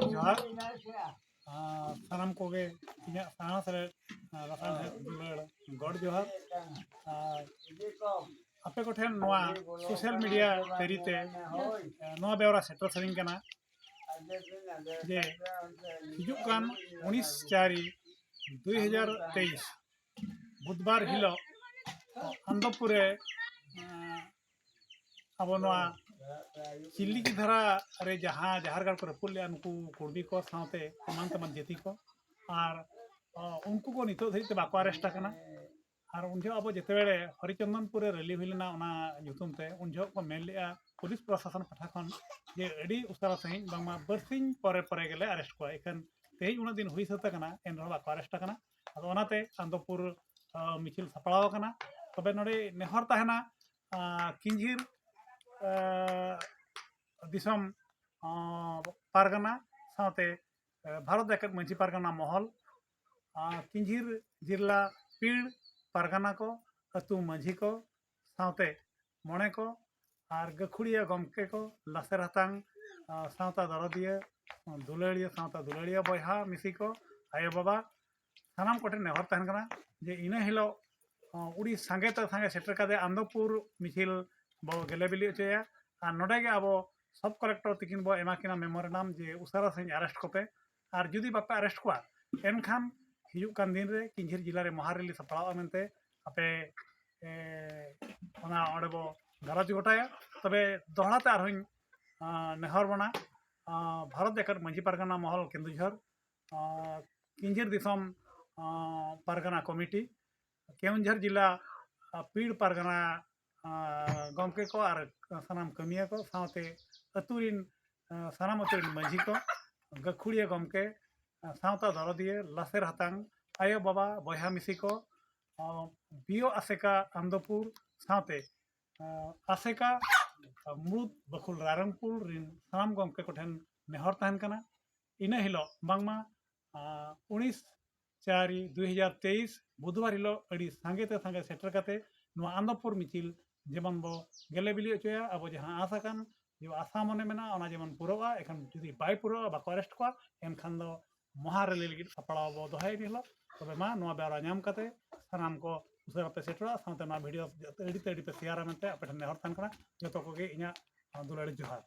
जोहार सानाम कोगे इन्हें साहस रे रसान है दुलड़ गॉड जोहार आपे को ठेन नोआ सोशल मीडिया तेरीते नोआ बेवरा सेटर सरिंग कना जे हिजुक कान 19/4/2023 बुधवार हिलो आंदोपुरे अब नोआ चिल्ली की धरा रे जहाँ जहारगढ़ को रपुल ले उनको कुर्बी को साथे तमाम तमाम जाति को और उनको को नितो धरिते बाको अरेस्ट करना और उन जो अब जिते बेले हरिचंदनपुर रैली हुईना उना युतुम ते उन जो को मेन लिया पुलिस प्रशासन पठा खन जे अड़ी उसारा सही बांगमा बरसिंग परे परे गेले अरेस्ट को एखन तेज उना दिन हुई सता कना एन रो बाको अरेस्ट करना अब ओनाते आंदोपुर मिचिल सपड़ाव कना तबे नडे नेहर ताहेना किंजीर दिसम पारगना साथे भारत जाकत मंची पारगना महल किंजीर जिला पीड़ पारगना को अतु मंझी को साथे मणे को और गखुड़िया गमके को लासेर हतांग सावता दरदिया दुलड़िया सावता दुलड़िया बयहा मिसी को आयो बाबा सानाम कोठे नेहर तहन कना जे इना हिलो उड़ी सांगे तो सांगे सेटर कादे आंदोपुर मिचिल बो गेले बिली चया और नोडे के अब सब कलेक्टर तकिन बो एमाकिना मेमोरेंडम जे उसारा सही अरेस्ट कोपे और जुदी बापे अरेस्ट को एनखान हिजुक कान दिन रे किंझिर जिला रे महारेली सपड़ाव मेनते आपे ओना ओडे बो गलत गोटाया तबे दोहराते आरहन नेहर बना भारत जाकर मंझी पारगना महल केंदुझर किंझिर दिसम पारगना कमिटी केउंझर जिला पीड़ पारगना गमके को और सानाम कमिया को साथे अतुरिन सानाम अतुरिन मंझी को गखुड़िया गमके सावता दरदिए लासेर हतांग आयो बाबा बयहा मिसी को बियो आसेका आंदोपुर साथे आसेका मुद बखुल रारंगपुर रिन सानाम गमके को ठेन नेहर तहन कना इना हिलो बांगमा 19/4/2023 बुधवार हिलो अड़ी सांगे ते सांगे सेटर काते नुआ आंदोपुर मिचिल जेमन बो गेले बिली चया अब जहां आसाकान जो आसा मने मेना ओना जेमन पुरोवा एखन जुदी बाय पुरोवा बाको अरेस्ट को एनखान दो महारेली लगी सपड़ाव बो दोहाय दिलो तबे मा नुआ बेरा नाम काते सानाम को उसे पे सेटरा साथे ना वीडियो एडिट पे शेयर मेनते आपे नेहर थान कना जतो को गे इना दुलाड़ी जोहार।